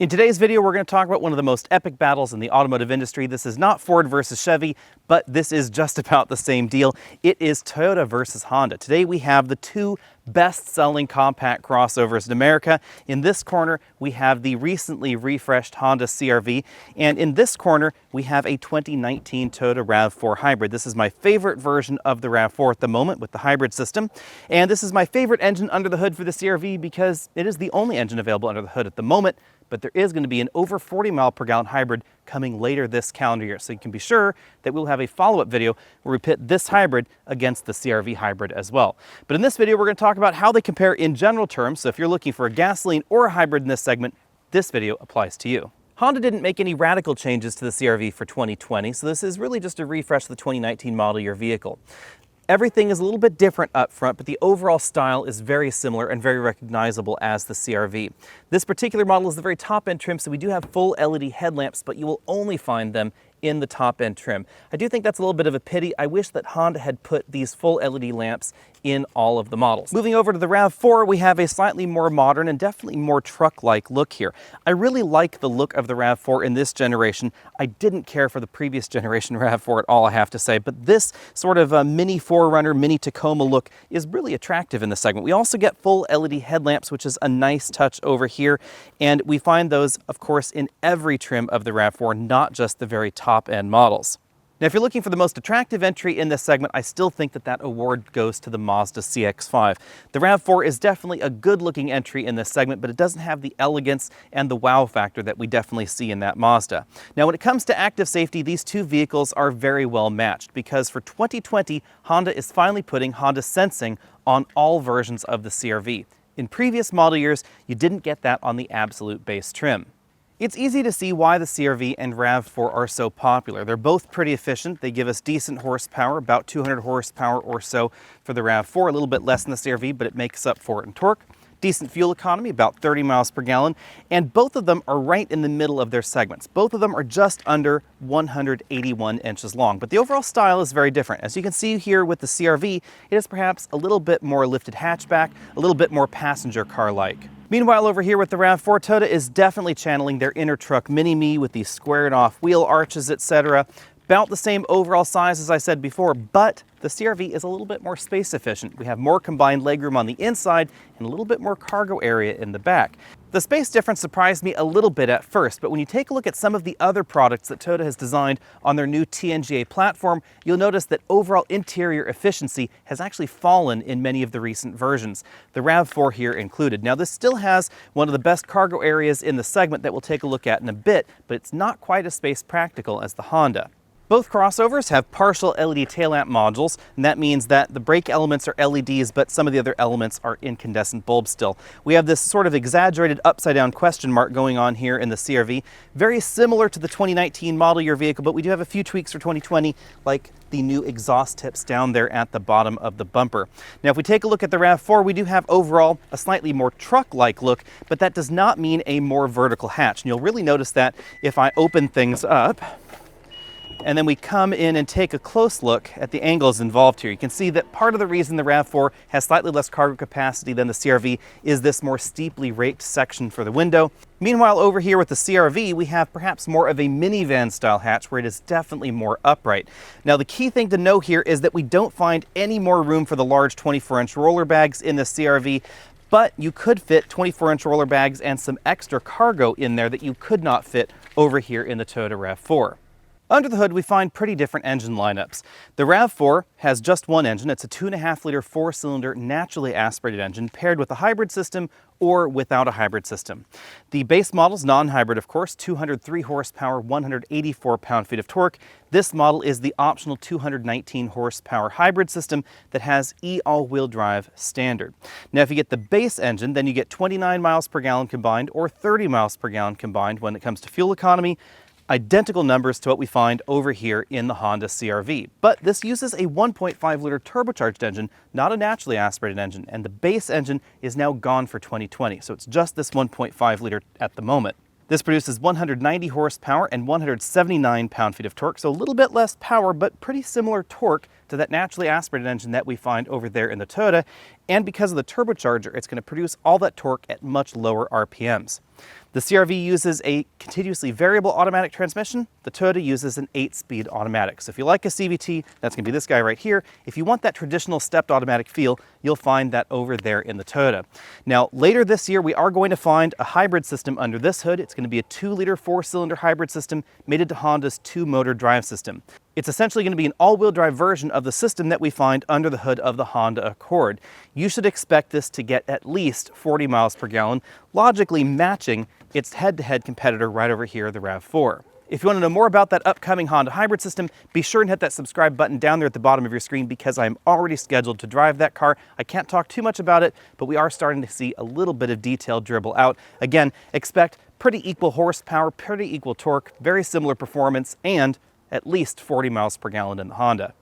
In today's video, we're going to talk about one of the most epic battles in the automotive industry. This is not Ford versus Chevy, but this is just about the same deal. It is Toyota versus Honda. Today we have the two best-selling compact crossovers in America. In this corner, we have the recently refreshed Honda CR-V, and in this corner, we have a 2019 Toyota RAV4 hybrid. This is my favorite version of the RAV4 at the moment with the hybrid system, and this is my favorite engine under the hood for the CR-V because it is the only engine available under the hood at the moment. But there is going to be an over 40 mile per gallon hybrid coming later this calendar year. So you can be sure that we'll have a follow-up video where we pit this hybrid against the CR-V hybrid as well. But in this video, we're going to talk about how they compare in general terms. So if you're looking for a gasoline or a hybrid in this segment, this video applies to you. Honda didn't make any radical changes to the CR-V for 2020, so this is really just a refresh of the 2019 model year vehicle. Everything is a little bit different up front, but the overall style is very similar and very recognizable as the CR-V. This particular model is the very top-end trim, so we do have full LED headlamps, but you will only find them in the top-end trim. I do think that's a little bit of a pity. I wish that Honda had put these full LED lamps in all of the models. Moving over to the RAV4, we have a slightly more modern and definitely more truck-like look here. I really like the look of the RAV4 in this generation. I didn't care for the previous generation RAV4 at all, I have to say, but this sort of a mini 4Runner, mini Tacoma look is really attractive in the segment. We also get full LED headlamps, which is a nice touch over here, and we find those, of course, in every trim of the RAV4, not just the very top-end models. Now, if you're looking for the most attractive entry in this segment, I still think that award goes to the Mazda CX-5. The RAV4 is definitely a good-looking entry in this segment, but it doesn't have the elegance and the wow factor that we definitely see in that Mazda. Now, when it comes to active safety, these two vehicles are very well matched because for 2020, Honda is finally putting Honda Sensing on all versions of the CR-V. In previous model years, you didn't get that on the absolute base trim. It's easy to see why the CR-V and RAV4 are so popular. They're both pretty efficient. They give us decent horsepower, about 200 horsepower or so for the RAV4, a little bit less than the CR-V, but it makes up for it in torque. Decent fuel economy, about 30 miles per gallon, and both of them are right in the middle of their segments. Both of them are just under 181 inches long, but the overall style is very different. As you can see here with the CR-V, it is perhaps a little bit more lifted hatchback, a little bit more passenger car-like. Meanwhile, over here with the RAV4, Toyota is definitely channeling their inner truck mini-me with these squared off wheel arches, etc. About the same overall size as I said before, but the CR-V is a little bit more space efficient. We have more combined legroom on the inside and a little bit more cargo area in the back. The space difference surprised me a little bit at first, but when you take a look at some of the other products that Toyota has designed on their new TNGA platform, you'll notice that overall interior efficiency has actually fallen in many of the recent versions, the RAV4 here included. Now, this still has one of the best cargo areas in the segment that we'll take a look at in a bit, but it's not quite as space practical as the Honda. Both crossovers have partial LED tail lamp modules, and that means that the brake elements are LEDs, but some of the other elements are incandescent bulbs still. We have this sort of exaggerated upside-down question mark going on here in the CR-V, very similar to the 2019 model year vehicle, but we do have a few tweaks for 2020, like the new exhaust tips down there at the bottom of the bumper. Now, if we take a look at the RAV4, we do have overall a slightly more truck-like look, but that does not mean a more vertical hatch. And you'll really notice that if I open things up, and then we come in and take a close look at the angles involved here. You can see that part of the reason the RAV4 has slightly less cargo capacity than the CR-V is this more steeply raked section for the window. Meanwhile, over here with the CR-V, we have perhaps more of a minivan style hatch where it is definitely more upright. Now, the key thing to know here is that we don't find any more room for the large 24-inch roller bags in the CR-V, but you could fit 24-inch roller bags and some extra cargo in there that you could not fit over here in the Toyota RAV4. Under the hood, we find pretty different engine lineups. The RAV4 has just one engine. It's a 2.5-liter 4-cylinder naturally aspirated engine paired with a hybrid system or without a hybrid system. The base model is non-hybrid, of course, 203 horsepower, 184 pound-feet of torque. This model is the optional 219 horsepower hybrid system that has all-wheel drive standard. Now, if you get the base engine, then you get 29 miles per gallon combined or 30 miles per gallon combined when it comes to fuel economy. Identical numbers to what we find over here in the Honda CR-V. But this uses a 1.5-liter turbocharged engine, not a naturally aspirated engine, and the base engine is now gone for 2020, so it's just this 1.5-liter at the moment. This produces 190 horsepower and 179 pound-feet of torque, so a little bit less power, but pretty similar torque to that naturally aspirated engine that we find over there in the Toyota. And because of the turbocharger, it's going to produce all that torque at much lower RPMs. The CR-V uses a continuously variable automatic transmission. The Toyota uses an 8-speed automatic. So if you like a CVT, that's going to be this guy right here. If you want that traditional stepped automatic feel, you'll find that over there in the Toyota. Now, later this year, we are going to find a hybrid system under this hood. It's going to be a 2-liter 4-cylinder hybrid system mated to Honda's 2-motor drive system. It's essentially going to be an all-wheel drive version of the system that we find under the hood of the Honda Accord. You should expect this to get at least 40 miles per gallon, logically matching its head-to-head competitor right over here, the RAV4. If you want to know more about that upcoming Honda hybrid system, be sure and hit that subscribe button down there at the bottom of your screen because I'm already scheduled to drive that car. I can't talk too much about it, but we are starting to see a little bit of detail dribble out. Again, expect pretty equal horsepower, pretty equal torque, very similar performance, and at least 40 miles per gallon in the Honda.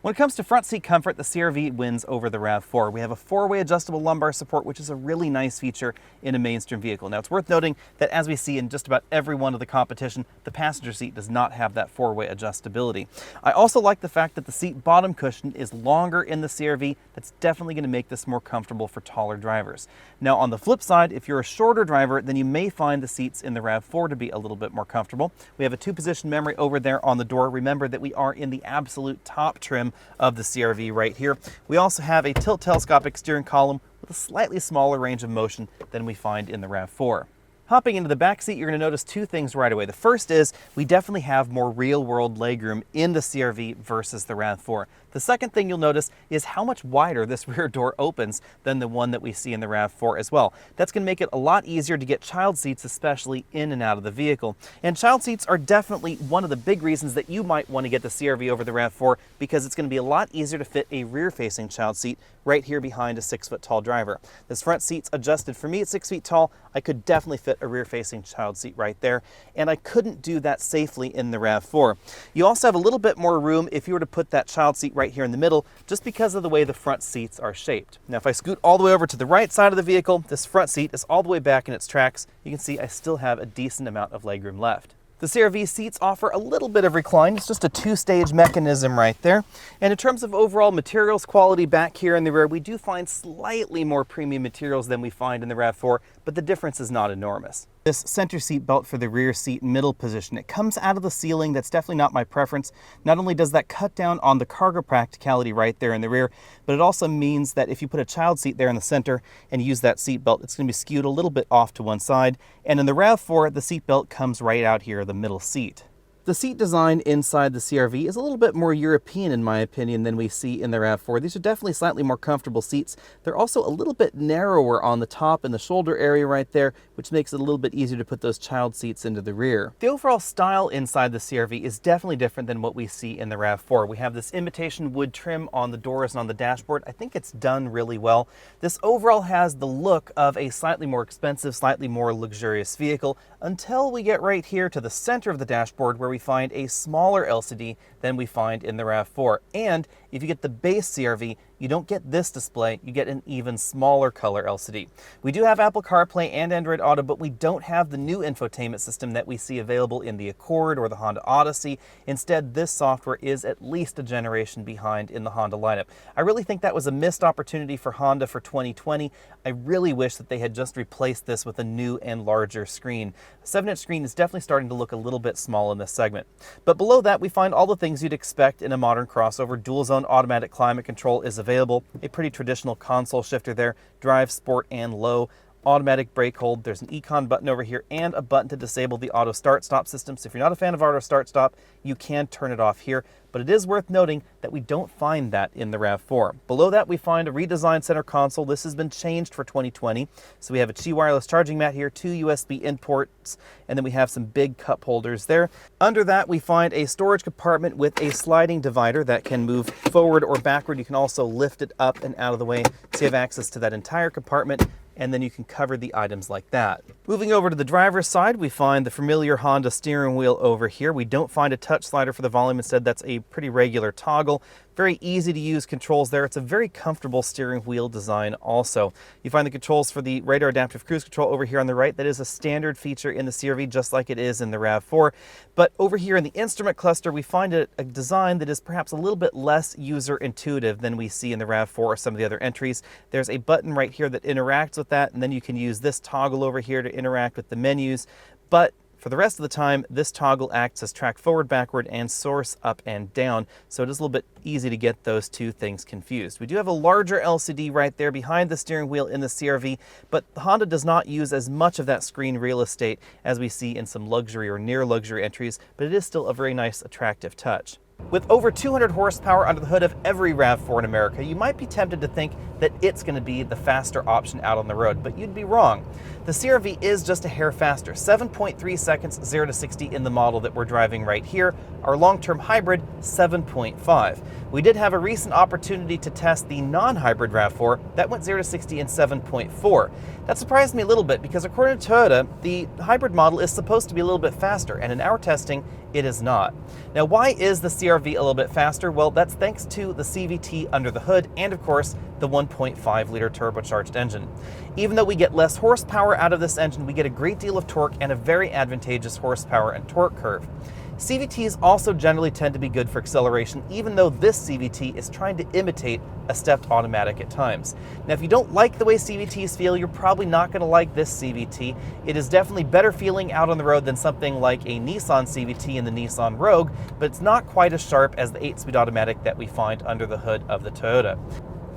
When it comes to front seat comfort, the CR-V wins over the RAV4. We have a 4-way adjustable lumbar support, which is a really nice feature in a mainstream vehicle. Now, it's worth noting that as we see in just about every one of the competition, the passenger seat does not have that 4-way adjustability. I also like the fact that the seat bottom cushion is longer in the CR-V. That's definitely going to make this more comfortable for taller drivers. Now, on the flip side, if you're a shorter driver, then you may find the seats in the RAV4 to be a little bit more comfortable. We have a 2-position memory over there on the door. Remember that we are in the absolute top trim of the CR-V right here. We also have a tilt telescopic steering column with a slightly smaller range of motion than we find in the RAV4. Hopping into the back seat, you're going to notice two things right away. The first is we definitely have more real-world legroom in the CR-V versus the RAV4. The second thing you'll notice is how much wider this rear door opens than the one that we see in the RAV4 as well. That's going to make it a lot easier to get child seats, especially in and out of the vehicle. And child seats are definitely one of the big reasons that you might want to get the CR-V over the RAV4 because it's going to be a lot easier to fit a rear-facing child seat right here behind a 6-foot-tall driver. This front seat's adjusted for me at 6 feet tall. I could definitely fit a rear-facing child seat right there, and I couldn't do that safely in the RAV4. You also have a little bit more room if you were to put that child seat right here in the middle, just because of the way the front seats are shaped. Now, if I scoot all the way over to the right side of the vehicle, this front seat is all the way back in its tracks. You can see I still have a decent amount of legroom left. The CR-V seats offer a little bit of recline. It's just a 2-stage mechanism right there. And in terms of overall materials quality back here in the rear, we do find slightly more premium materials than we find in the RAV4, but the difference is not enormous. This center seat belt for the rear seat middle position, it comes out of the ceiling. That's definitely not my preference. Not only does that cut down on the cargo practicality right there in the rear, but it also means that if you put a child seat there in the center and use that seat belt, it's going to be skewed a little bit off to one side. And in the RAV4, the seat belt comes right out here, the middle seat. The seat design inside the CR-V is a little bit more European, in my opinion, than we see in the RAV4. These are definitely slightly more comfortable seats. They're also a little bit narrower on the top and the shoulder area right there, which makes it a little bit easier to put those child seats into the rear. The overall style inside the CR-V is definitely different than what we see in the RAV4. We have this imitation wood trim on the doors and on the dashboard. I think it's done really well. This overall has the look of a slightly more expensive, slightly more luxurious vehicle until we get right here to the center of the dashboard where we find a smaller LCD than we find in the RAV4. And if you get the base CR-V, you don't get this display, you get an even smaller color LCD. We do have Apple CarPlay and Android Auto, but we don't have the new infotainment system that we see available in the Accord or the Honda Odyssey. Instead, this software is at least a generation behind in the Honda lineup. I really think that was a missed opportunity for Honda for 2020. I really wish that they had just replaced this with a new and larger screen. A 7-inch screen is definitely starting to look a little bit small in this segment. But below that, we find all the things you'd expect in a modern crossover. Dual zone automatic climate control is available. A pretty traditional console shifter there. Drive, sport, and low. Automatic brake hold. There's an econ button over here and a button to disable the auto start stop system. So if you're not a fan of auto start stop, you can turn it off here. But it is worth noting that we don't find that in the RAV4. Below that, we find a redesigned center console. This has been changed for 2020. So we have a Qi wireless charging mat here, 2 USB in ports, and then we have some big cup holders there. Under that, we find a storage compartment with a sliding divider that can move forward or backward. You can also lift it up and out of the way so you have access to that entire compartment, and then you can cover the items like that. Moving over to the driver's side, we find the familiar Honda steering wheel over here. We don't find a touch slider for the volume. Instead, that's a pretty regular toggle. Very easy to use controls there. It's a very comfortable steering wheel design also. You find the controls for the radar adaptive cruise control over here on the right. That is a standard feature in the CR-V, just like it is in the RAV4. But over here in the instrument cluster, we find a design that is perhaps a little bit less user intuitive than we see in the RAV4 or some of the other entries. There's a button right here that interacts with with that, and then you can use this toggle over here to interact with the menus. But for the rest of the time, this toggle acts as track forward, backward, and source up and down, so it is a little bit easy to get those two things confused. We do have a larger LCD right there behind the steering wheel in the CR-V, but the Honda does not use as much of that screen real estate as we see in some luxury or near luxury entries, but it is still a very nice, attractive touch. With over 200 horsepower under the hood of every RAV4 in America, you might be tempted to think that it's going to be the faster option out on the road, but you'd be wrong. The CR-V is just a hair faster, 7.3 seconds 0 to 60 in the model that we're driving right here. Our long-term hybrid, 7.5. We did have a recent opportunity to test the non-hybrid RAV4 that went 0 to 60 in 7.4. That surprised me a little bit because according to Toyota, the hybrid model is supposed to be a little bit faster, and in our testing, it is not. Now, why is the CR-V a little bit faster? Well, that's thanks to the CVT under the hood and, of course, the 1.5-liter turbocharged engine. Even though we get less horsepower out of this engine, we get a great deal of torque and a very advantageous horsepower and torque curve. CVTs also generally tend to be good for acceleration, even though this CVT is trying to imitate a stepped automatic at times. Now, if you don't like the way CVTs feel, you're probably not going to like this CVT. It is definitely better feeling out on the road than something like a Nissan CVT in the Nissan Rogue, but it's not quite as sharp as the 8-speed automatic that we find under the hood of the Toyota.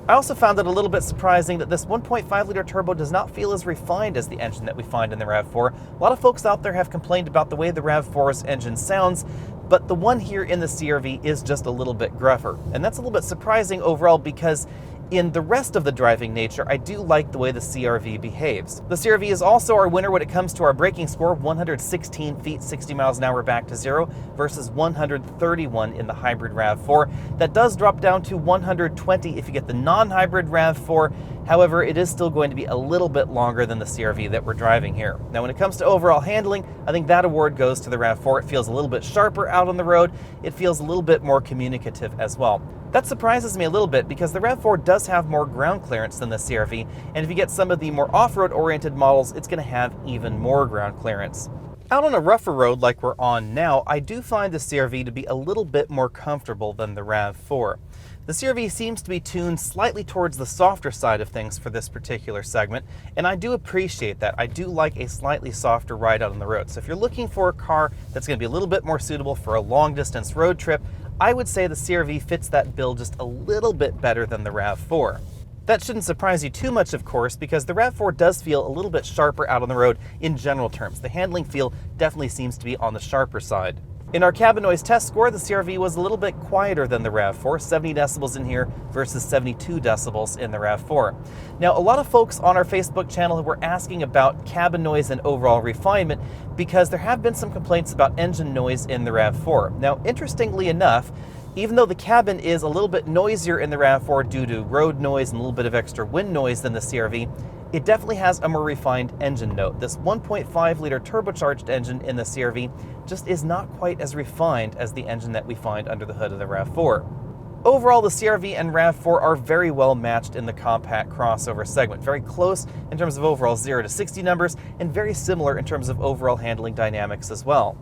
I also found it a little bit surprising that this 1.5-liter turbo does not feel as refined as the engine that we find in the RAV4. A lot of folks out there have complained about the way the RAV4's engine sounds, but the one here in the CR-V is just a little bit gruffer. And that's a little bit surprising overall because in the rest of the driving nature, I do like the way the CR-V behaves. The CR-V is also our winner when it comes to our braking score, 116 feet, 60 miles an hour back to zero versus 131 in the hybrid RAV4. That does drop down to 120 if you get the non-hybrid RAV4. However, it is still going to be a little bit longer than the CR-V that we're driving here. Now, when it comes to overall handling, I think that award goes to the RAV4. It feels a little bit sharper out on the road. It feels a little bit more communicative as well. That surprises me a little bit because the RAV4 does have more ground clearance than the CR-V, and if you get some of the more off-road oriented models, it's going to have even more ground clearance. Out on a rougher road like we're on now, I do find the CR-V to be a little bit more comfortable than the RAV4. The CR-V seems to be tuned slightly towards the softer side of things for this particular segment, and I do appreciate that. I do like a slightly softer ride out on the road. So if you're looking for a car that's going to be a little bit more suitable for a long distance road trip, I would say the CR-V fits that bill just a little bit better than the RAV4. That shouldn't surprise you too much, of course, because the RAV4 does feel a little bit sharper out on the road in general terms. The handling feel definitely seems to be on the sharper side. In our cabin noise test score, the CR-V was a little bit quieter than the RAV4, 70 decibels in here versus 72 decibels in the RAV4. Now, a lot of folks on our Facebook channel were asking about cabin noise and overall refinement because there have been some complaints about engine noise in the RAV4. Now, interestingly enough, even though the cabin is a little bit noisier in the RAV4 due to road noise and a little bit of extra wind noise than the CR-V, it definitely has a more refined engine note. This 1.5-liter turbocharged engine in the CR-V just is not quite as refined as the engine that we find under the hood of the RAV4. Overall, the CR-V and RAV4 are very well matched in the compact crossover segment. Very close in terms of overall 0 to 60 numbers, and very similar in terms of overall handling dynamics as well.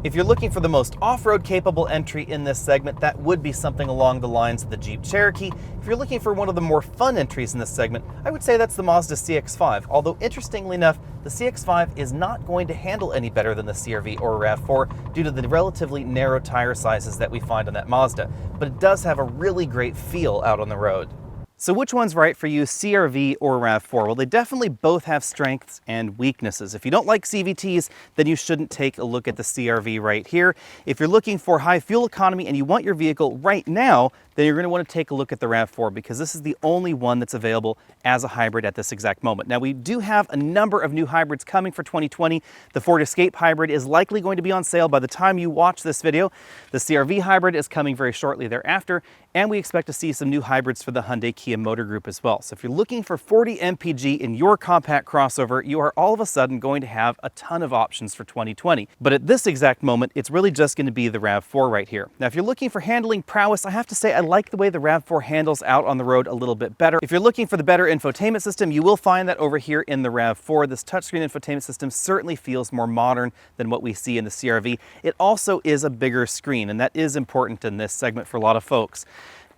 If you're looking for the most off-road capable entry in this segment, that would be something along the lines of the Jeep Cherokee. If you're looking for one of the more fun entries in this segment, I would say that's the Mazda CX-5. Although, interestingly enough, the CX-5 is not going to handle any better than the CR-V or RAV4 due to the relatively narrow tire sizes that we find on that Mazda. But it does have a really great feel out on the road. So which one's right for you, CR-V or RAV4? Well, they definitely both have strengths and weaknesses. If you don't like CVTs, then you shouldn't take a look at the CR-V right here. If you're looking for high fuel economy and you want your vehicle right now, then you're going to want to take a look at the RAV4 because this is the only one that's available as a hybrid at this exact moment. Now, we do have a number of new hybrids coming for 2020. The Ford Escape hybrid is likely going to be on sale by the time you watch this video. The CR-V hybrid is coming very shortly thereafter, and we expect to see some new hybrids for the Hyundai Kia Motor Group as well. So if you're looking for 40 mpg in your compact crossover, you are all of a sudden going to have a ton of options for 2020. But at this exact moment, it's really just going to be the RAV4 right here. Now, if you're looking for handling prowess, I have to say I like the way the RAV4 handles out on the road a little bit better. If you're looking for the better infotainment system, you will find that over here in the RAV4. This touchscreen infotainment system certainly feels more modern than what we see in the CR-V. It also is a bigger screen, and that is important in this segment for a lot of folks.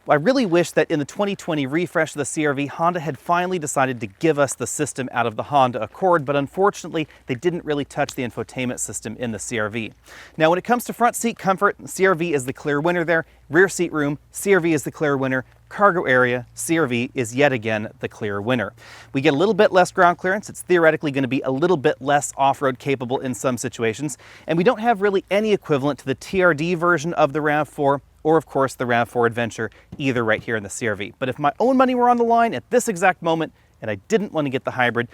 I really wish that in the 2020 refresh of the CR-V, Honda had finally decided to give us the system out of the Honda Accord, but unfortunately, they didn't really touch the infotainment system in the CR-V. Now, when it comes to front seat comfort, CR-V is the clear winner there. Rear seat room, CR-V is the clear winner. Cargo area, CR-V is yet again the clear winner. We get a little bit less ground clearance. It's theoretically going to be a little bit less off-road capable in some situations, and we don't have really any equivalent to the TRD version of the RAV4 or of course the RAV4 Adventure, either right here in the CR-V. But if my own money were on the line at this exact moment and I didn't want to get the hybrid,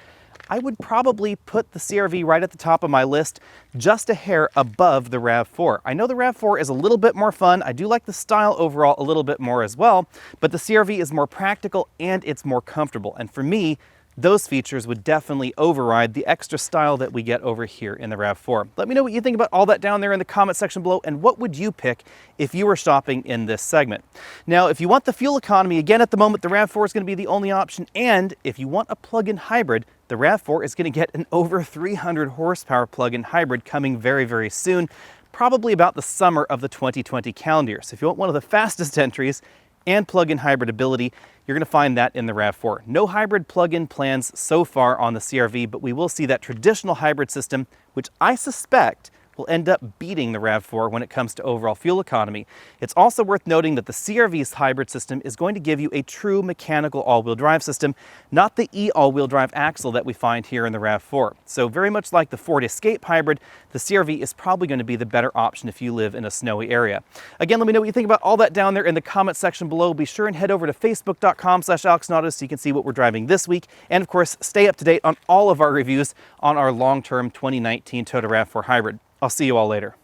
I would probably put the CR-V right at the top of my list, just a hair above the RAV4. I know the RAV4 is a little bit more fun. I do like the style overall a little bit more as well, but the CR-V is more practical and it's more comfortable. And for me, those features would definitely override the extra style that we get over here in the RAV4. Let me know what you think about all that down there in the comment section below, and what would you pick if you were shopping in this segment. Now, if you want the fuel economy, again, at the moment, the RAV4 is going to be the only option, and if you want a plug-in hybrid, the RAV4 is going to get an over 300 horsepower plug-in hybrid coming very, very soon, probably about the summer of the 2020 calendar year. So if you want one of the fastest entries and plug-in hybrid ability, you're going to find that in the RAV4. No hybrid plug-in plans so far on the CR-V, but we will see that traditional hybrid system, which I suspect will end up beating the RAV4 when it comes to overall fuel economy. It's also worth noting that the CR-V's hybrid system is going to give you a true mechanical all-wheel drive system, not the all-wheel drive axle that we find here in the RAV4. So very much like the Ford Escape hybrid, the CR-V is probably going to be the better option if you live in a snowy area. Again, let me know what you think about all that down there in the comment section below. Be sure and head over to facebook.com/AlexNautos so you can see what we're driving this week. And of course, stay up to date on all of our reviews on our long-term 2019 Toyota RAV4 hybrid. I'll see you all later.